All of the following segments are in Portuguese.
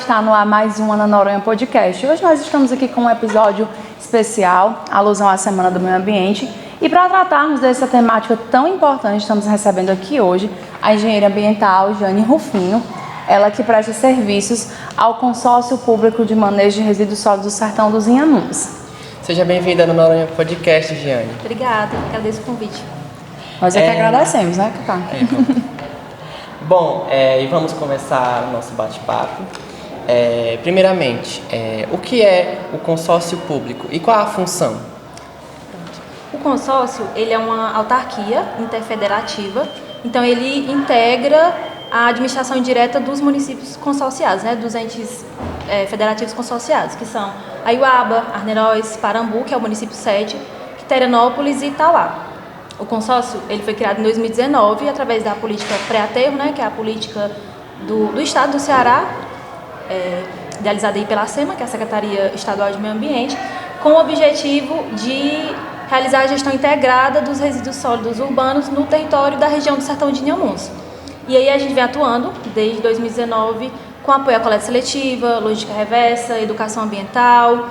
está no ar mais um Ana Noronha Podcast. Hoje nós estamos aqui com um episódio especial, alusão à Semana do Meio Ambiente. E para tratarmos dessa temática tão importante, estamos recebendo aqui hoje a engenheira ambiental Jane Rufino, ela que presta serviços ao Consórcio Público de Manejo de Resíduos Sólidos do Sertão dos Inhamuns. Seja bem-vinda no Noronha Podcast, Jane. Obrigada, agradeço o convite. Nós é que agradecemos, né, Cacá? Bom, e vamos começar o nosso bate-papo. Primeiramente, o que é o consórcio público e qual a função? O consórcio, ele é uma autarquia interfederativa, então ele integra a administração indireta dos municípios consorciados, né, dos entes federativos consorciados, que são Aiuaba, Arneróis, Parambu, que é o município sede, Quiterianópolis e Itauá. O consórcio ele foi criado em 2019 através da política pré-aterro, né, que é a política do Estado do Ceará, idealizada aí pela SEMA, que é a Secretaria Estadual de Meio Ambiente, com o objetivo de realizar a gestão integrada dos resíduos sólidos urbanos no território da região do Sertão de Inhamuns. E aí a gente vem atuando desde 2019 com apoio à coleta seletiva, logística reversa, educação ambiental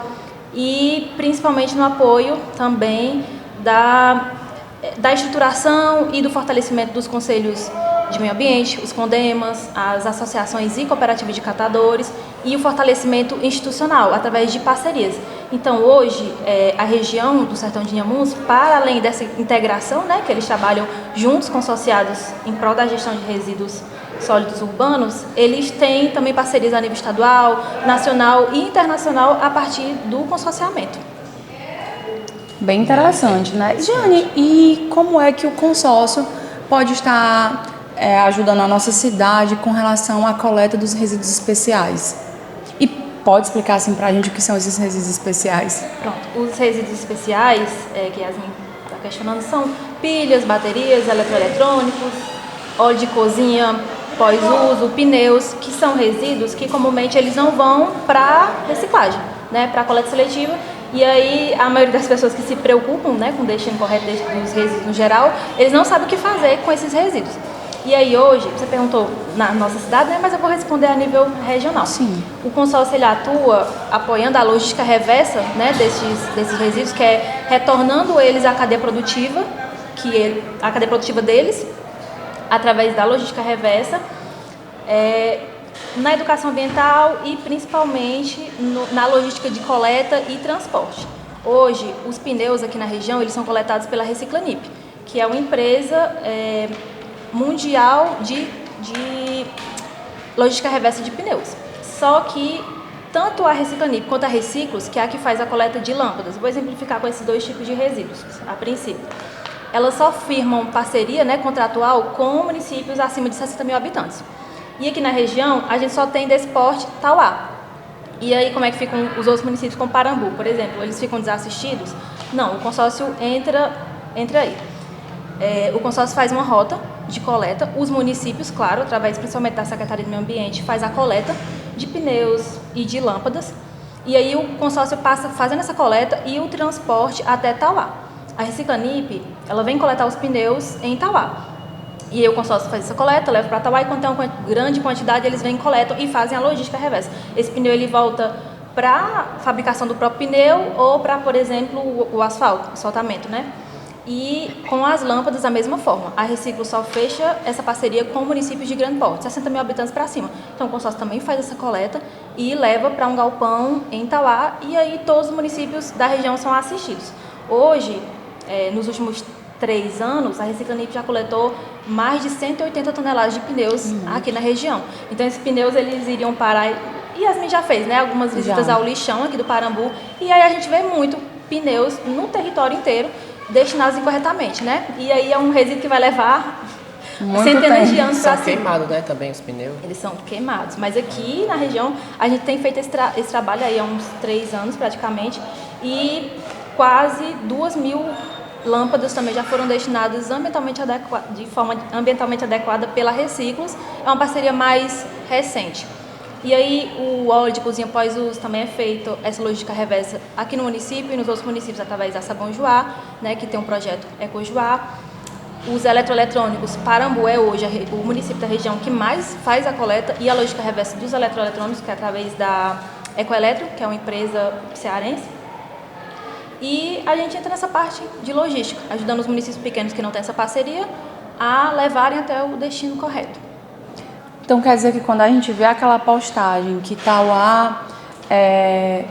e principalmente no apoio também da estruturação e do fortalecimento dos conselhos de meio ambiente, os CONDEMAS, as associações e cooperativas de catadores e o fortalecimento institucional através de parcerias. Então hoje a região do Sertão de Inhamuns, para além dessa integração, né, que eles trabalham juntos consorciados em prol da gestão de resíduos sólidos urbanos, eles têm também parcerias a nível estadual, nacional e internacional a partir do consorciamento. Bem interessante, né? Jane, e como é que o consórcio pode estar ajudando a nossa cidade com relação à coleta dos resíduos especiais? E pode explicar assim pra gente o que são esses resíduos especiais? Pronto, os resíduos especiais, que Yasmin está questionando, são pilhas, baterias, eletroeletrônicos, óleo de cozinha, pós-uso, pneus, que são resíduos que comumente eles não vão para reciclagem, né, para coleta seletiva. E aí, a maioria das pessoas que se preocupam, né, com o destino correto dos resíduos no geral, eles não sabem o que fazer com esses resíduos. E aí, hoje, você perguntou na nossa cidade, né, mas eu vou responder a nível regional. Sim. O consórcio ele atua apoiando a logística reversa, né, desses resíduos, que é retornando eles à cadeia produtiva, a cadeia produtiva deles, através da logística reversa, na educação ambiental e principalmente na logística de coleta e transporte. Hoje, os pneus aqui na região eles são coletados pela Reciclanip, que é uma empresa mundial de logística reversa de pneus. Só que tanto a Reciclanip quanto a Reciclos, que é a que faz a coleta de lâmpadas, vou exemplificar com esses dois tipos de resíduos, a princípio. Elas só firmam parceria, né, contratual com municípios acima de 60 mil habitantes. E aqui na região, a gente só tem desse porte Tauá. E aí, como é que ficam os outros municípios como Parambu, por exemplo? Eles ficam desassistidos? Não, o consórcio entra aí. O consórcio faz uma rota de coleta. Os municípios, claro, através principalmente da Secretaria do Meio Ambiente, faz a coleta de pneus e de lâmpadas. E aí o consórcio passa fazendo essa coleta e o transporte até Tauá. A Reciclanip, ela vem coletar os pneus em Tauá. E aí o consórcio faz essa coleta, leva para Tauá e quando tem uma grande quantidade, eles vêm, coletam e fazem a logística reversa. Esse pneu ele volta para a fabricação do próprio pneu ou para, por exemplo, o asfaltamento, né? E com as lâmpadas da mesma forma. A Reciclo só fecha essa parceria com municípios de grande porte, 60 mil habitantes para cima. Então o consórcio também faz essa coleta e leva para um galpão em Tauá e aí todos os municípios da região são assistidos. Hoje, nos últimos 3 anos, a Reciclanip já coletou mais de 180 toneladas de pneus aqui na região. Então, esses pneus, eles iriam parar... E Yasmin já fez, né? Algumas visitas ao lixão aqui do Parambu. E aí a gente vê muito pneus no território inteiro destinados incorretamente, né? E aí é um resíduo que vai levar centenas de anos para cima. São queimados, né? Também os pneus. Eles são queimados. Mas aqui na região, a gente tem feito esse trabalho aí há uns 3 anos, praticamente. E quase 2.000 lâmpadas também já foram destinadas de forma ambientalmente adequada pela Reciclos. É uma parceria mais recente. E aí o óleo de cozinha pós-uso também é feito, essa logística reversa aqui no município e nos outros municípios através da Sabão Joá, né, que tem um projeto Ecojoá. Os eletroeletrônicos, Parambu é hoje o município da região que mais faz a coleta e a logística reversa dos eletroeletrônicos, que é através da Ecoeletro, que é uma empresa cearense. E a gente entra nessa parte de logística, ajudando os municípios pequenos que não têm essa parceria a levarem até o destino correto. Então quer dizer que quando a gente vê aquela postagem que Tauá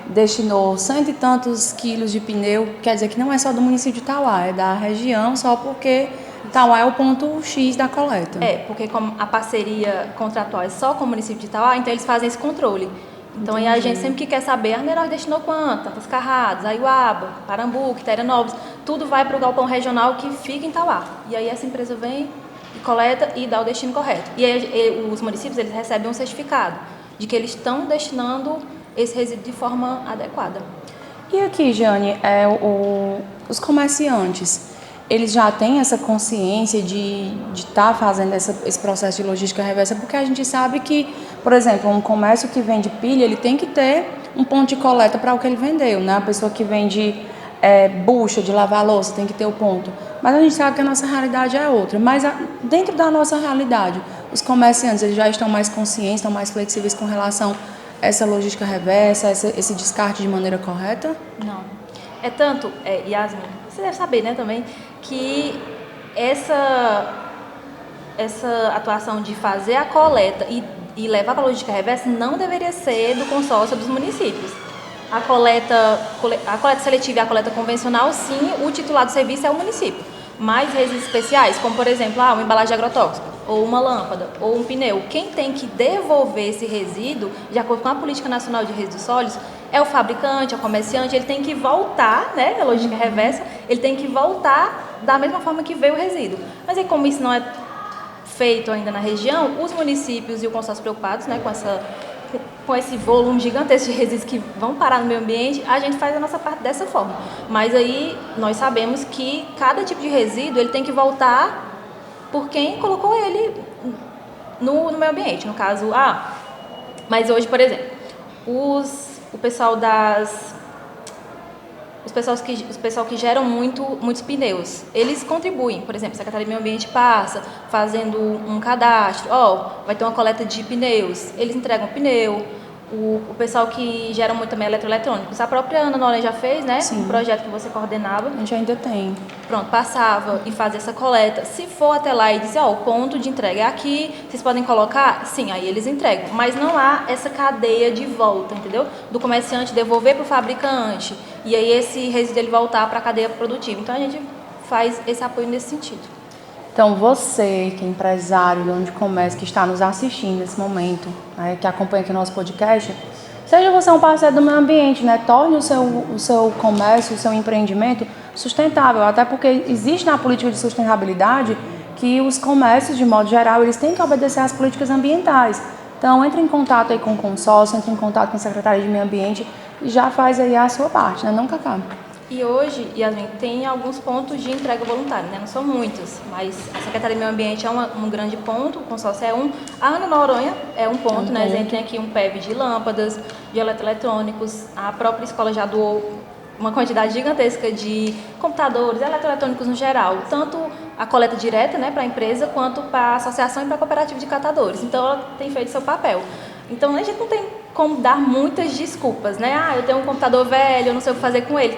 destinou 100 e tantos quilos de pneu, quer dizer que não é só do município de Tauá, é da região, só porque Tauá é o ponto X da coleta. Porque como a parceria contratual é só com o município de Tauá, então eles fazem esse controle. Então aí a gente sempre que quer saber, Neiroz destinou quanto? Tantas Carradas, Aiuaba, Parambu, Quiterianópolis, tudo vai para o galpão regional que fica em Tauá. E aí essa empresa vem e coleta e dá o destino correto. E aí os municípios eles recebem um certificado de que eles estão destinando esse resíduo de forma adequada. E aqui, Jane, os comerciantes, eles já têm essa consciência de estar fazendo esse processo de logística reversa, porque a gente sabe que, por exemplo, um comércio que vende pilha, ele tem que ter um ponto de coleta para o que ele vendeu, né? A pessoa que vende bucha de lavar louça tem que ter o ponto. Mas a gente sabe que a nossa realidade é outra. Mas dentro da nossa realidade, os comerciantes eles já estão mais conscientes, estão mais flexíveis com relação a essa logística reversa, esse descarte de maneira correta? Não. É tanto, Yasmin, você deve saber, né, também, que essa atuação de fazer a coleta e levar para a logística reversa não deveria ser do consórcio dos municípios. A coleta seletiva e a coleta convencional, sim, o titular do serviço é o município. Mas resíduos especiais, como por exemplo, uma embalagem de agrotóxico, ou uma lâmpada, ou um pneu, quem tem que devolver esse resíduo, de acordo com a Política Nacional de Resíduos Sólidos, é o fabricante, é o comerciante, ele tem que voltar, né, a logística reversa, ele tem que voltar da mesma forma que veio o resíduo. Mas aí como isso não é feito ainda na região, os municípios e o consórcio preocupados, né, com esse volume gigantesco de resíduos que vão parar no meio ambiente, a gente faz a nossa parte dessa forma. Mas aí nós sabemos que cada tipo de resíduo ele tem que voltar por quem colocou ele no meio ambiente. No caso, mas hoje, por exemplo, o pessoal que geram muitos pneus, eles contribuem. Por exemplo, a Secretaria do Meio Ambiente passa fazendo um cadastro, vai ter uma coleta de pneus, eles entregam pneu. O pessoal que gera muito também eletroeletrônicos, a própria Ana Noronha já fez, né? Sim. Um projeto que você coordenava. A gente ainda tem. Pronto, passava e fazia essa coleta. Se for até lá e dizer, o ponto de entrega é aqui, vocês podem colocar? Sim, aí eles entregam. Mas não há essa cadeia de volta, entendeu? Do comerciante devolver para o fabricante e aí esse resíduo ele voltar para a cadeia produtiva. Então a gente faz esse apoio nesse sentido. Então você, que é empresário, dono de comércio, que está nos assistindo nesse momento, né, que acompanha aqui o nosso podcast, seja você um parceiro do meio ambiente, né, torne o seu comércio, o seu empreendimento sustentável, até porque existe na política de sustentabilidade que os comércios, de modo geral, eles têm que obedecer às políticas ambientais. Então, entre em contato aí com o consórcio, entre em contato com a Secretaria de Meio Ambiente e já faz aí a sua parte, né, não, Cacá? E hoje, Yasmin, tem alguns pontos de entrega voluntária, né? Não são muitos, mas a Secretaria do Meio Ambiente é um grande ponto, o consórcio é um. A Ana Noronha é um ponto, né? A gente tem aqui um PEV de lâmpadas, de eletroeletrônicos, a própria escola já doou uma quantidade gigantesca de computadores, eletroeletrônicos no geral, tanto a coleta direta, né, para a empresa, quanto para a associação e para a cooperativa de catadores. Então, ela tem feito seu papel. Então, a gente não tem como dar muitas desculpas, né? Eu tenho um computador velho, eu não sei o que fazer com ele.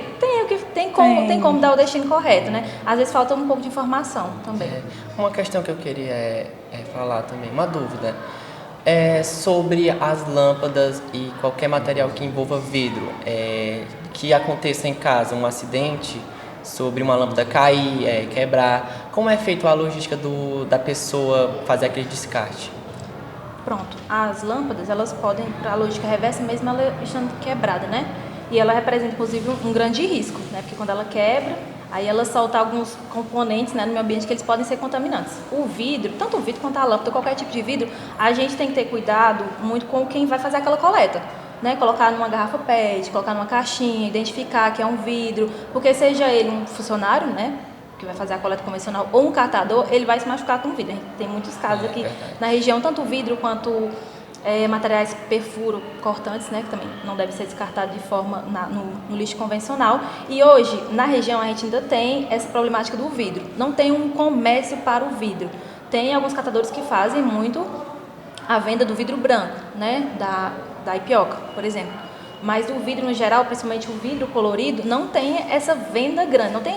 Tem como dar o destino correto, né? Às vezes falta um pouco de informação também. Uma questão que eu queria falar também, uma dúvida, sobre as lâmpadas e qualquer material que envolva vidro, que aconteça em casa um acidente, sobre uma lâmpada cair, quebrar, como é feita a logística da pessoa fazer aquele descarte? Pronto, as lâmpadas, elas podem, para a logística reversa, mesmo ela estando quebrada, né? E ela representa, inclusive, um grande risco, né? Porque quando ela quebra, aí ela solta alguns componentes, né, no meio ambiente que eles podem ser contaminantes. O vidro, tanto o vidro quanto a lâmpada, qualquer tipo de vidro, a gente tem que ter cuidado muito com quem vai fazer aquela coleta, né? Colocar numa garrafa PET, colocar numa caixinha, identificar que é um vidro, porque seja ele um funcionário, né, que vai fazer a coleta convencional, ou um catador, ele vai se machucar com o vidro. Tem muitos casos aqui na região, tanto o vidro quanto materiais perfuro cortantes, né, que também não deve ser descartado de forma no lixo convencional. E hoje, na região, a gente ainda tem essa problemática do vidro. Não tem um comércio para o vidro. Tem alguns catadores que fazem muito a venda do vidro branco, né, da Ipioca, por exemplo. Mas o vidro no geral, principalmente o vidro colorido, não tem essa venda grande, não tem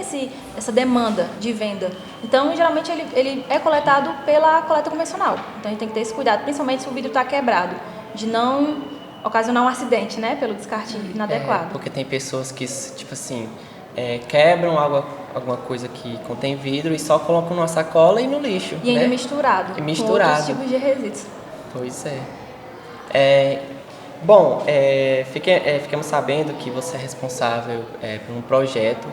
essa demanda de venda. Então, geralmente, ele é coletado pela coleta convencional. Então, a gente tem que ter esse cuidado, principalmente se o vidro está quebrado, de não ocasionar um acidente, né, pelo descarte inadequado. Porque tem pessoas que, tipo assim, quebram alguma coisa que contém vidro e só colocam numa sacola e no lixo. E ainda né? misturado, E misturado. com outros tipos de resíduos. Pois é. Bom, ficamos sabendo que você é responsável por um projeto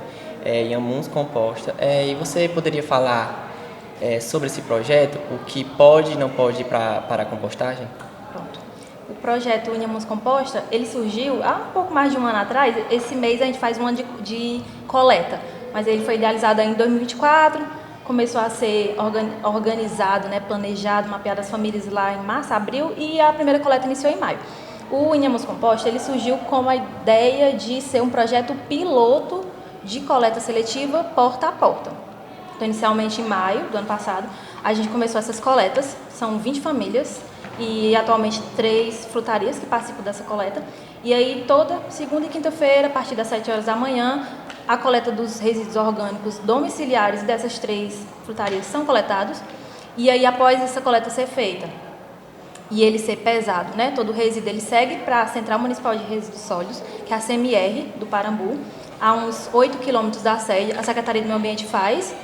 Inhamuns Composta. E você poderia falar sobre esse projeto, o que pode e não pode ir para a compostagem? Pronto. O projeto Inhamuns Composta, ele surgiu há um pouco mais de um ano atrás. Esse mês a gente faz um ano de coleta, mas ele foi idealizado em 2024, começou a ser organizado, né, planejado, mapeado as famílias lá em março, abril, e a primeira coleta iniciou em maio. O Inhamuns Composta, ele surgiu com a ideia de ser um projeto piloto de coleta seletiva porta a porta. Então, inicialmente em maio do ano passado, a gente começou essas coletas, são 20 famílias e atualmente 3 frutarias que participam dessa coleta. E aí, toda segunda e quinta-feira, a partir das 7 horas da manhã, a coleta dos resíduos orgânicos domiciliares dessas 3 frutarias são coletados. E aí, após essa coleta ser feita e ele ser pesado, né, todo o resíduo ele segue para a Central Municipal de Resíduos Sólidos, que é a CMR do Parambu, a uns 8 quilômetros da sede. A Secretaria do Meio Ambiente faz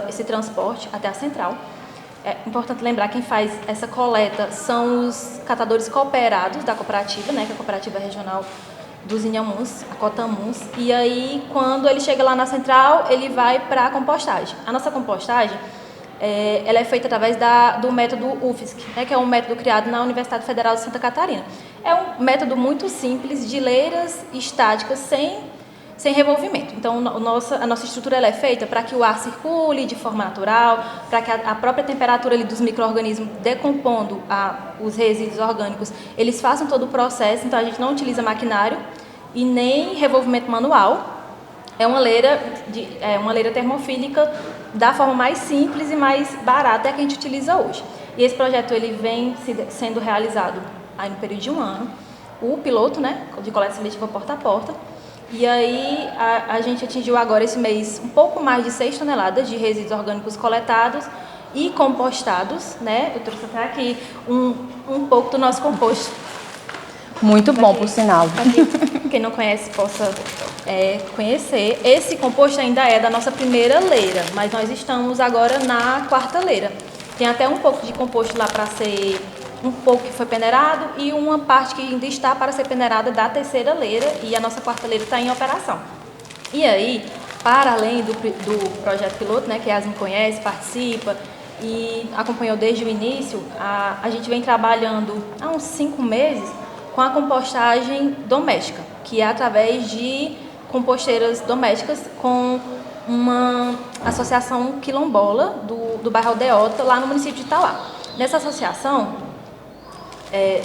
esse transporte até a central. É importante lembrar que quem faz essa coleta são os catadores cooperados da cooperativa, né, que é a Cooperativa Regional dos Inhamuns, a Cotamuns. E aí, quando ele chega lá na central, ele vai para a compostagem. A nossa compostagem, ela é feita através do método UFSC, né, que é um método criado na Universidade Federal de Santa Catarina. É um método muito simples, de leiras estáticas, sem revolvimento. Então, a nossa estrutura ela é feita para que o ar circule de forma natural, para que a própria temperatura ali dos micro-organismos decompondo os resíduos orgânicos, eles façam todo o processo. Então, a gente não utiliza maquinário e nem revolvimento manual. É uma leira termofílica da forma mais simples e mais barata que a gente utiliza hoje. E esse projeto ele vem sendo realizado aí no período de um ano. O piloto, né, de coleta seletiva porta a porta. E aí a gente atingiu agora esse mês um pouco mais de 6 toneladas de resíduos orgânicos coletados e compostados, né? Eu trouxe até aqui um pouco do nosso composto. Muito bom, por sinal. Quem não conhece possa conhecer. Esse composto ainda é da nossa primeira leira, mas nós estamos agora na 4ª leira. Tem até um pouco de composto lá para ser um pouco que foi peneirado e uma parte que ainda está para ser peneirada da 3ª leira, e a nossa 4ª leira está em operação. E aí, para além do projeto piloto, né, que a Yasmin conhece, participa e acompanhou desde o início, a gente vem trabalhando há uns 5 meses com a compostagem doméstica, que é através de composteiras domésticas com uma associação quilombola do bairro Aldeota, lá no município de Itauá. Nessa associação,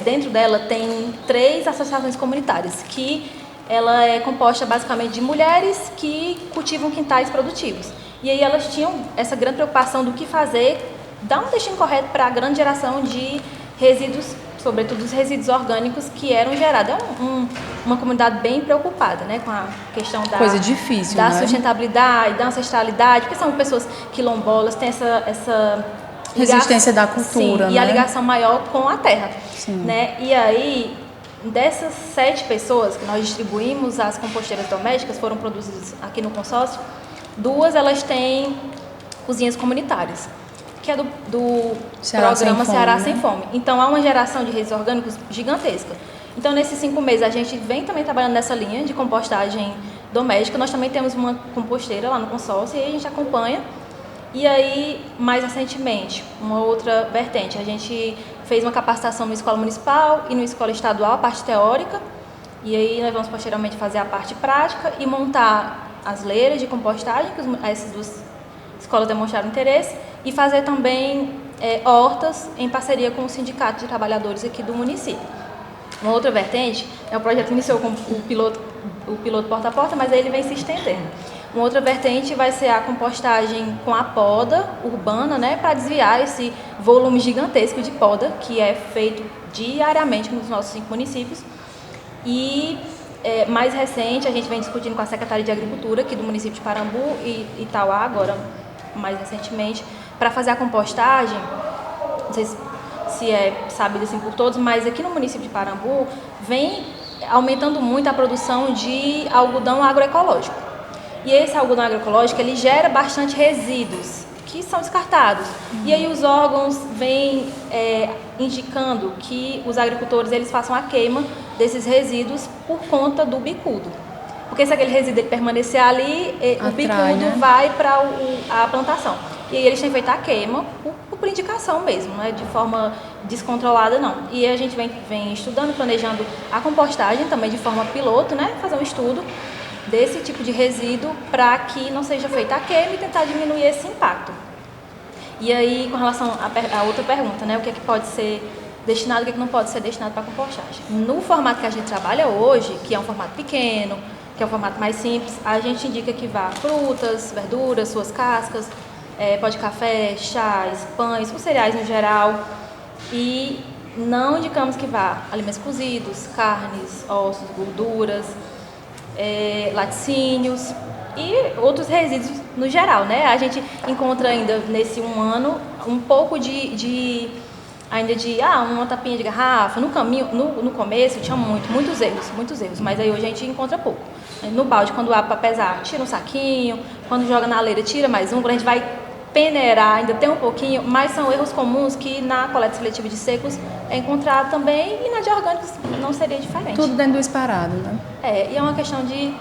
dentro dela tem 3 associações comunitárias, que ela é composta basicamente de mulheres que cultivam quintais produtivos. E aí elas tinham essa grande preocupação do que fazer, dar um destino correto para a grande geração de resíduos, sobretudo os resíduos orgânicos que eram gerados. É uma comunidade bem preocupada, né, com a questão coisa difícil, da né? sustentabilidade, da ancestralidade, porque são pessoas quilombolas, têm essa resistência da cultura, sim, né? E a ligação maior com a terra, Sim. né? E aí, dessas 7 pessoas que nós distribuímos as composteiras domésticas, foram produzidas aqui no consórcio, 2 elas têm cozinhas comunitárias, que é do Ceará programa Sem Fome, Ceará né? Sem Fome. Então, há uma geração de resíduos orgânicos gigantesca. Então, nesses 5 meses, a gente vem também trabalhando nessa linha de compostagem doméstica. Nós também temos uma composteira lá no consórcio e aí a gente acompanha. E aí, mais recentemente, uma outra vertente, a gente fez uma capacitação na escola municipal e na escola estadual, a parte teórica, e aí nós vamos posteriormente fazer a parte prática e montar as leiras de compostagem, que essas 2 escolas demonstraram interesse, e fazer também hortas em parceria com o Sindicato de Trabalhadores aqui do município. Uma outra vertente, o projeto iniciou com o piloto porta a porta, mas aí ele vem se estendendo. Uma outra vertente vai ser a compostagem com a poda urbana, né, para desviar esse volume gigantesco de poda que é feito diariamente nos nossos 5 municípios. E mais recente, a gente vem discutindo com a Secretaria de Agricultura aqui do município de Parambu e Itauá, agora mais recentemente, para fazer a compostagem. Não sei se é sabido assim por todos, mas aqui no município de Parambu vem aumentando muito a produção de algodão agroecológico. E esse algodão agroecológico, ele gera bastante resíduos que são descartados. E aí os órgãos vêm indicando que os agricultores eles façam a queima desses resíduos por conta do bicudo. Porque se aquele resíduo ele permanecer ali, o bicudo vai para a plantação. E aí eles têm feito a queima por indicação mesmo, não é de forma descontrolada não. E a gente vem estudando, planejando a compostagem também de forma piloto, né? Fazer um estudo desse tipo de resíduo para que não seja feita a queima e tentar diminuir esse impacto. E aí, com relação à outra pergunta, né? O que é que pode ser destinado, o que é que não pode ser destinado para compostagem? No formato que a gente trabalha hoje, que é um formato pequeno, que é um formato mais simples, a gente indica que vá frutas, verduras, suas cascas, pó de café, chás, pães, os cereais no geral. E não indicamos que vá alimentos cozidos, carnes, ossos, gorduras, laticínios e outros resíduos no geral, né? A gente encontra ainda nesse 1 ano um pouco uma tapinha de garrafa. No começo tinha muitos erros, mas aí hoje a gente encontra pouco. No balde, quando abre para pesar, tira um saquinho, quando joga na leira, tira mais um, quando a gente vai peneirar, ainda tem um pouquinho, mas são erros comuns que na coleta seletiva de secos é encontrado também e na de orgânicos não seria diferente. Tudo dentro do esperado, né? E é uma questão de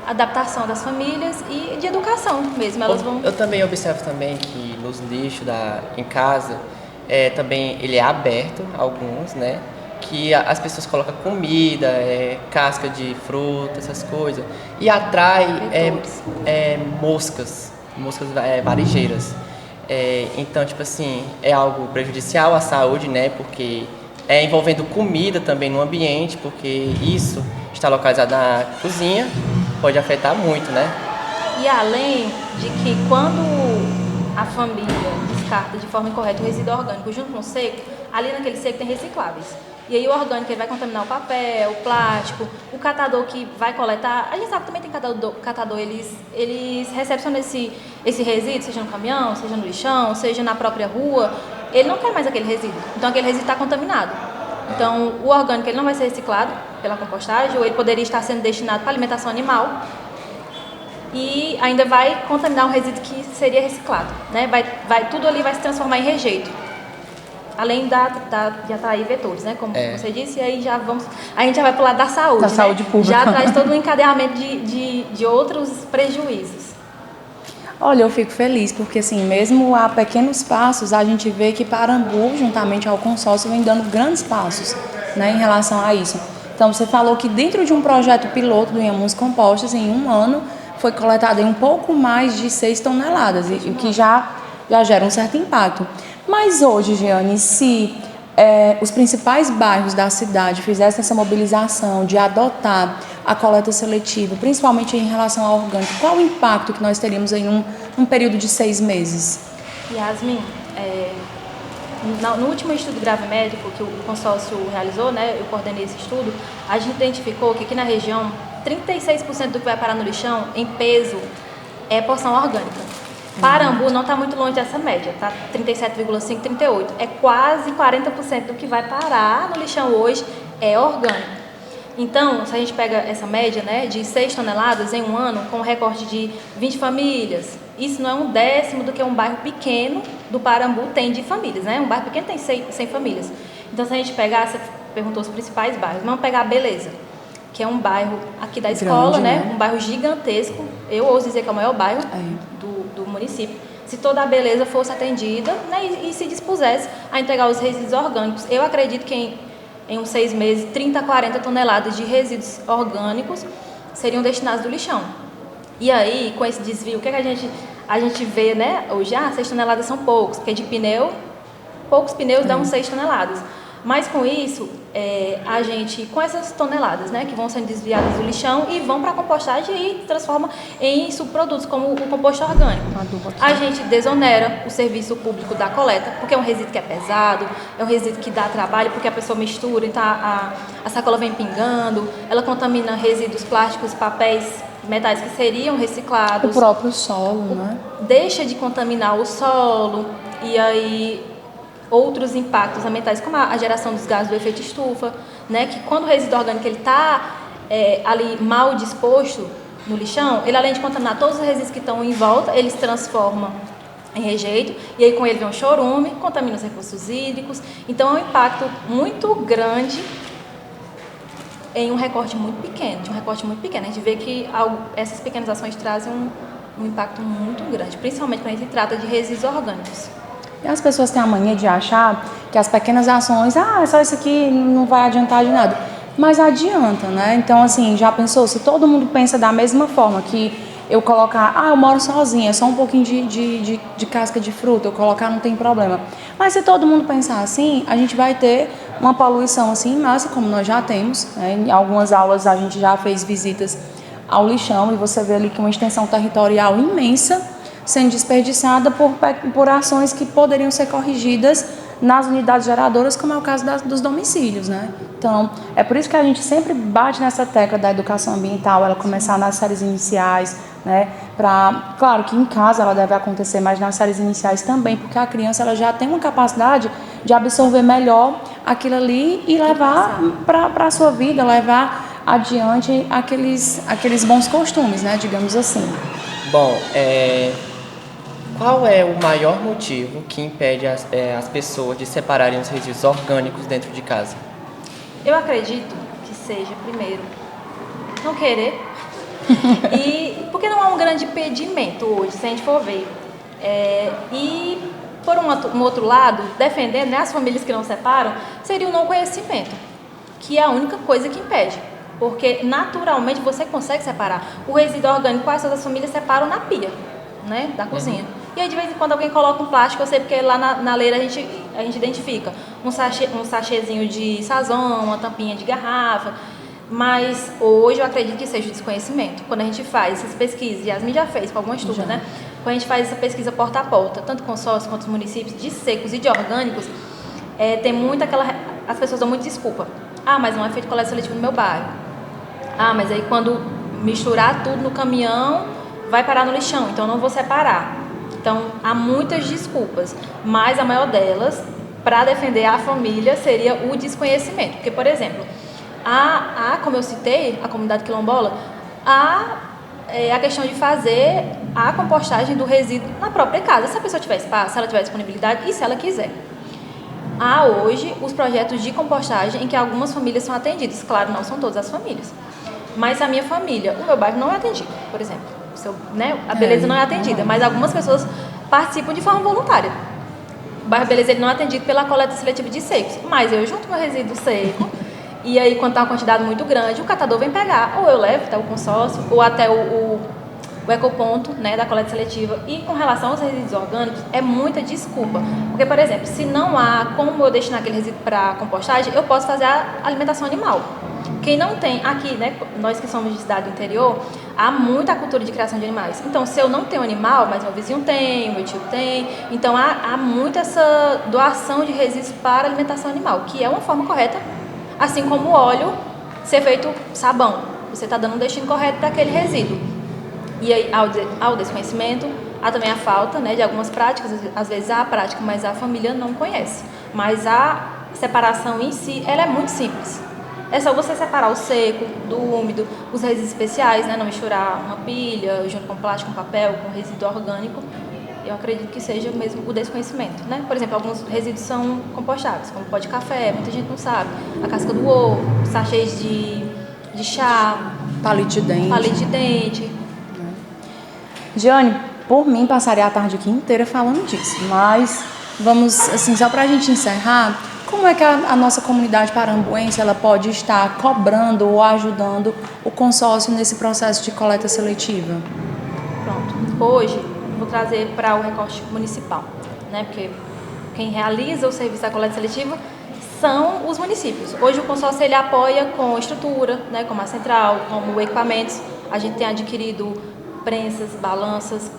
adaptação das famílias e de educação mesmo. Eu também observo também que nos lixos em casa, também ele é aberto, alguns, né? Que as pessoas colocam comida, casca de fruta, essas coisas, e atrai moscas varejeiras. Então, tipo assim, é algo prejudicial à saúde, né? Porque envolvendo comida também no ambiente, porque isso está localizado na cozinha, pode afetar muito, né? E além de que quando a família descarta de forma incorreta o resíduo orgânico junto com o seco, ali naquele seco tem recicláveis. E aí o orgânico ele vai contaminar o papel, o plástico, o catador que vai coletar. A gente sabe que também tem catador, eles recepcionam esse resíduo, seja no caminhão, seja no lixão, seja na própria rua. Ele não quer mais aquele resíduo, então aquele resíduo está contaminado. Então o orgânico ele não vai ser reciclado pela compostagem, ou ele poderia estar sendo destinado para alimentação animal. E ainda vai contaminar um resíduo que seria reciclado, né? Tudo ali vai se transformar em rejeito. Além de atrair vetores, né? Como você disse, e aí a gente já vai para o lado da saúde. Da saúde pública. Já traz todo um encadeamento de outros prejuízos. Olha, eu fico feliz, porque assim, mesmo a pequenos passos, a gente vê que Parambu, juntamente ao consórcio, vem dando grandes passos, né, em relação a isso. Então, você falou que dentro de um projeto piloto do Inhamuns Compostos, em 1 ano, foi coletado em um pouco mais de 6 toneladas, o que já gera um certo impacto. Mas hoje, Jeane, se os principais bairros da cidade fizessem essa mobilização de adotar a coleta seletiva, principalmente em relação ao orgânico, qual o impacto que nós teríamos em um período de 6 meses? Yasmin, no último estudo grave médico que o consórcio realizou, né, eu coordenei esse estudo, a gente identificou que aqui na região 36% do que vai parar no lixão em peso é porção orgânica. Parambu não está muito longe dessa média, tá? 37,5, 38. É quase 40% do que vai parar no lixão hoje é orgânico. Então, se a gente pega essa média, né, de 6 toneladas em 1 ano, com um recorte de 20 famílias, isso não é 1/10 do que um bairro pequeno do Parambu tem de famílias, né? Um bairro pequeno tem 100 famílias. Então, se a gente pegar, você perguntou os principais bairros, vamos pegar a Beleza, que é um bairro aqui da escola, grande, né? Um bairro gigantesco, eu ouso dizer que é o maior bairro do município. Se toda a Beleza fosse atendida, né, e se dispusesse a entregar os resíduos orgânicos, eu acredito que em uns 6 meses, 30 a 40 toneladas de resíduos orgânicos seriam destinados do lixão. E aí, com esse desvio, o que a gente vê, né? Hoje, 6 toneladas são poucos, porque de pneu poucos pneus dá uns 6 toneladas. Mas com isso, a gente, com essas toneladas, né, que vão sendo desviadas do lixão e vão para a compostagem e transforma em subprodutos, como o composto orgânico. A gente desonera o serviço público da coleta, porque é um resíduo que é pesado, é um resíduo que dá trabalho, porque a pessoa mistura, então a sacola vem pingando, ela contamina resíduos plásticos, papéis, metais que seriam reciclados. O próprio solo, né? Deixa de contaminar o solo, e aí outros impactos ambientais, como a geração dos gases do efeito estufa, né, que quando o resíduo orgânico está ali mal disposto no lixão, ele além de contaminar todos os resíduos que estão em volta, ele se transforma em rejeito, e aí com ele vem um chorume, contamina os recursos hídricos. Então é um impacto muito grande em um recorte muito pequeno, A gente vê que essas pequenas ações trazem um impacto muito grande, principalmente quando a gente trata de resíduos orgânicos. E as pessoas têm a mania de achar que as pequenas ações, só isso aqui não vai adiantar de nada. Mas adianta, né? Então, assim, já pensou, se todo mundo pensa da mesma forma, que eu colocar, eu moro sozinha, é só um pouquinho de casca de fruta, eu colocar não tem problema. Mas se todo mundo pensar assim, a gente vai ter uma poluição assim imensa, como nós já temos, né? Em algumas aulas a gente já fez visitas ao lixão e você vê ali que uma extensão territorial imensa sendo desperdiçada por ações que poderiam ser corrigidas nas unidades geradoras, como é o caso dos domicílios, né? Então, é por isso que a gente sempre bate nessa tecla da educação ambiental, ela começar nas séries iniciais, né? Claro que em casa ela deve acontecer, mas nas séries iniciais também, porque a criança ela já tem uma capacidade de absorver melhor aquilo ali e levar para a sua vida, levar adiante aqueles bons costumes, né? Digamos assim. Bom, qual é o maior motivo que impede as pessoas de separarem os resíduos orgânicos dentro de casa? Eu acredito que seja, primeiro, não querer. E porque não há um grande impedimento hoje, se a gente for ver. E, por um outro lado, defendendo, né, as famílias que não separam, seria o não conhecimento, que é a única coisa que impede. Porque, naturalmente, você consegue separar. O resíduo orgânico, quase todas as famílias separam na pia, né, da cozinha. E aí, de vez em quando, alguém coloca um plástico, eu sei porque lá na leira a gente identifica um sachêzinho de sazon, uma tampinha de garrafa. Mas hoje eu acredito que seja o desconhecimento. Quando a gente faz essas pesquisas, e a Yasmin já fez com algumas turmas, né? Quando a gente faz essa pesquisa porta a porta, tanto consórcio quanto os municípios, de secos e de orgânicos, tem muito as pessoas dão muita desculpa. Mas não é feito coleta seletiva no meu bairro. Mas aí quando misturar tudo no caminhão, vai parar no lixão, então eu não vou separar. Então, há muitas desculpas, mas a maior delas, para defender a família, seria o desconhecimento. Porque, por exemplo, como eu citei, a comunidade quilombola, a questão de fazer a compostagem do resíduo na própria casa. Se a pessoa tiver espaço, se ela tiver disponibilidade e se ela quiser. Há hoje os projetos de compostagem em que algumas famílias são atendidas. Claro, não são todas as famílias. Mas a minha família, o meu bairro não é atendido, por exemplo. A Beleza não é atendida, mas algumas pessoas participam de forma voluntária. O bairro Beleza ele não é atendido pela coleta seletiva de secos, mas eu junto meu resíduo seco, e aí quando está uma quantidade muito grande, o catador vem pegar, ou eu levo até o consórcio, ou até o ecoponto, né, da coleta seletiva. E com relação aos resíduos orgânicos, é muita desculpa. Porque, por exemplo, se não há como eu destinar aquele resíduo para compostagem, eu posso fazer a alimentação animal. Quem não tem, aqui, né, nós que somos de cidade do interior, há muita cultura de criação de animais. Então, se eu não tenho animal, mas meu vizinho tem, o meu tio tem, então há muito essa doação de resíduos para alimentação animal, que é uma forma correta, assim como o óleo ser feito sabão. Você está dando um destino correto para aquele resíduo. E aí, ao desconhecimento, há também a falta, né, de algumas práticas, às vezes há a prática, mas a família não conhece. Mas a separação em si, ela é muito simples. É só você separar o seco do úmido, os resíduos especiais, né, não misturar uma pilha junto com plástico, com papel, com resíduo orgânico. Eu acredito que seja mesmo o desconhecimento, né? Por exemplo, alguns resíduos são compostáveis, como o pó de café, muita gente não sabe. A casca do ovo, sachês de chá, palito de dente. Giane, por mim, passaria a tarde aqui inteira falando disso, mas vamos, assim, só para a gente encerrar, como é que a nossa comunidade parambuense ela pode estar cobrando ou ajudando o consórcio nesse processo de coleta seletiva? Pronto. Hoje, vou trazer para o recorte municipal, né? Porque quem realiza o serviço da coleta seletiva são os municípios. Hoje o consórcio ele apoia com estrutura, né, como a central, como equipamentos. A gente tem adquirido prensas, balanças,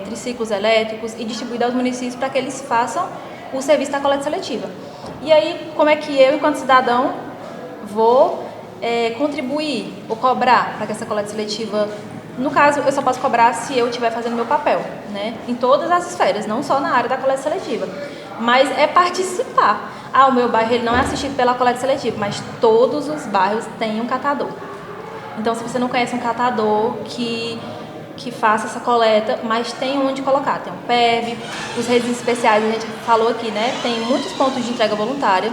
triciclos elétricos e distribuído aos municípios para que eles façam o serviço da coleta seletiva. E aí, como é que eu, enquanto cidadão, vou contribuir ou cobrar para que essa coleta seletiva... No caso, eu só posso cobrar se eu estiver fazendo meu papel, né? Em todas as esferas, não só na área da coleta seletiva. Mas é participar. O meu bairro ele não é assistido pela coleta seletiva, mas todos os bairros têm um catador. Então, se você não conhece um catador que faça essa coleta, mas tem onde colocar. Tem um PEV, os resíduos especiais, a gente falou aqui, né? Tem muitos pontos de entrega voluntária,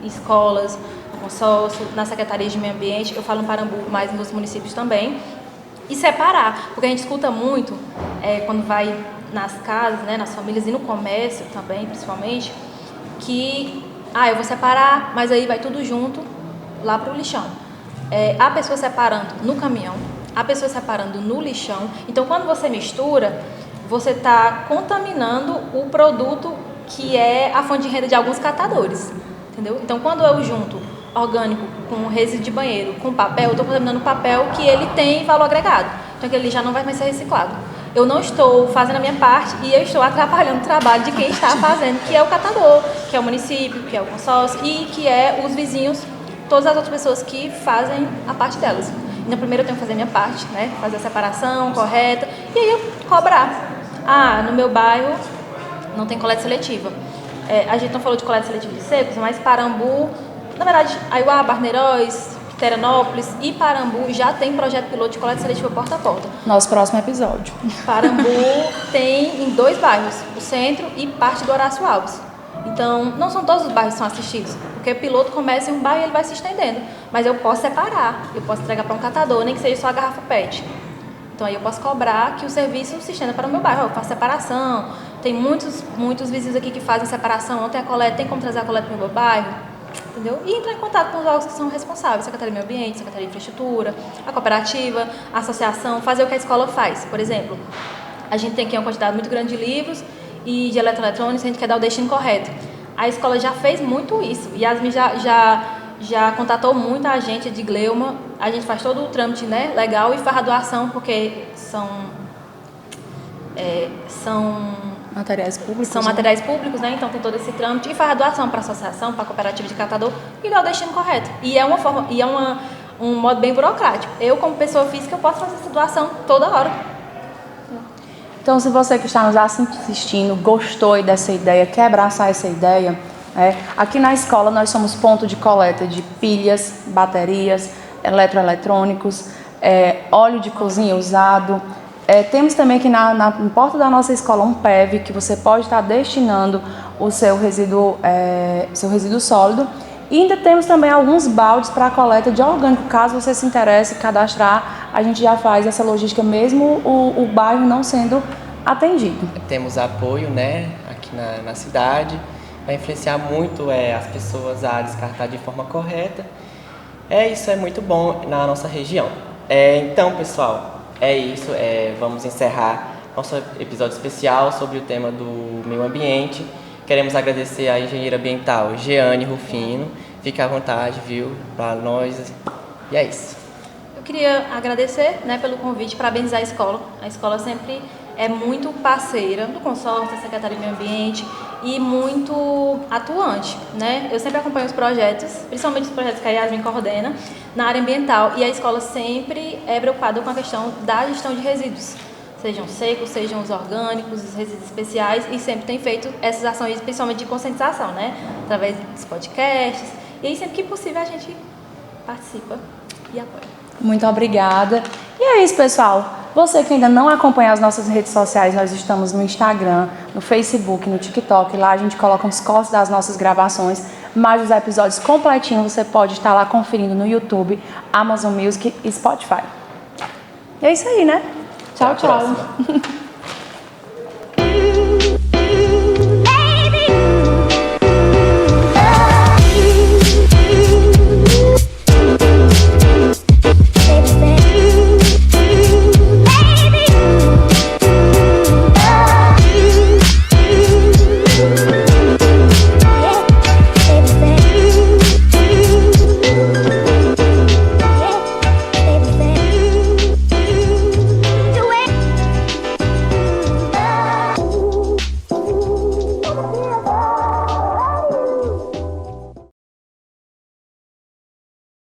em escolas, no consórcio, na Secretaria de Meio Ambiente, eu falo em Parambu, mas nos municípios também. E separar, porque a gente escuta muito, quando vai nas casas, né, nas famílias e no comércio também, principalmente, que, eu vou separar, mas aí vai tudo junto lá para o lixão. A pessoa separando no caminhão, a pessoa separando no lixão. Então, quando você mistura, você está contaminando o produto que é a fonte de renda de alguns catadores, entendeu? Então, quando eu junto orgânico com resíduo de banheiro, com papel, eu estou contaminando papel que ele tem valor agregado. Então, aquele já não vai mais ser reciclado. Eu não estou fazendo a minha parte e eu estou atrapalhando o trabalho de quem está fazendo, que é o catador, que é o município, que é o consórcio e que é os vizinhos, todas as outras pessoas que fazem a parte delas. Então, primeiro eu tenho que fazer a minha parte, né? Fazer a separação correta e aí eu cobrar. No meu bairro não tem coleta seletiva. A gente não falou de coleta seletiva de secos, mas Parambu, na verdade, Aiuá, Barneiróis, Teranópolis e Parambu já tem projeto piloto de coleta seletiva porta a porta. Nosso próximo episódio. Parambu tem em 2 bairros, o centro e parte do Horácio Alves. Então, não são todos os bairros que são assistidos, porque o piloto começa em um bairro e ele vai se estendendo. Mas eu posso separar, eu posso entregar para um catador, nem que seja só a garrafa PET. Então, aí eu posso cobrar que o serviço se estenda para o meu bairro. Eu faço separação, tem muitos vizinhos aqui que fazem separação, não tem a coleta, tem como trazer a coleta para o meu bairro, entendeu? E entrar em contato com os órgãos que são responsáveis, Secretaria de Meio Ambiente, Secretaria de Infraestrutura, a cooperativa, a associação, fazer o que a escola faz. Por exemplo, a gente tem aqui uma quantidade muito grande de livros e de eletroeletrônicos, a gente quer dar o destino correto. A escola já fez muito isso. Yasmin já contatou muito a gente de Gleuma. A gente faz todo o trâmite, né, legal e faz a doação, porque são materiais públicos. São materiais públicos, né? Então tem todo esse trâmite e faz a doação para a associação, para a cooperativa de catador e dá o destino correto. E é um modo bem burocrático. Eu, como pessoa física, eu posso fazer essa doação toda hora. Então, se você que está nos assistindo gostou dessa ideia, quer abraçar essa ideia, aqui na escola nós somos ponto de coleta de pilhas, baterias, eletroeletrônicos, óleo de cozinha usado. Temos também aqui na porta da nossa escola um PEV que você pode estar destinando o seu resíduo sólido. E ainda temos também alguns baldes para a coleta de orgânico. Caso você se interesse em cadastrar, a gente já faz essa logística mesmo o bairro não sendo atendido. Temos apoio, né, aqui na cidade, vai influenciar muito as pessoas a descartar de forma correta. Isso é muito bom na nossa região. Então, pessoal, é isso. Vamos encerrar nosso episódio especial sobre o tema do meio ambiente. Queremos agradecer à engenheira ambiental Jeane Rufino. Fique à vontade, viu, para nós. E é isso. Eu queria agradecer, né, pelo convite, parabenizar a escola. A escola sempre é muito parceira do consórcio, da Secretaria de Meio Ambiente e muito atuante, né? Eu sempre acompanho os projetos, principalmente os projetos que a Yasmin coordena na área ambiental, e a escola sempre é preocupada com a questão da gestão de resíduos, sejam secos, sejam os orgânicos, os resíduos especiais, e sempre tem feito essas ações, principalmente de conscientização, né? Através dos podcasts, e aí sempre que possível a gente participa e apoia. Muito obrigada. E é isso, pessoal. Você que ainda não acompanha as nossas redes sociais, nós estamos no Instagram, no Facebook, no TikTok. Lá a gente coloca uns cortes das nossas gravações, mais os episódios completinhos você pode estar lá conferindo no YouTube, Amazon Music e Spotify. E é isso aí, né? Tchau, tchau.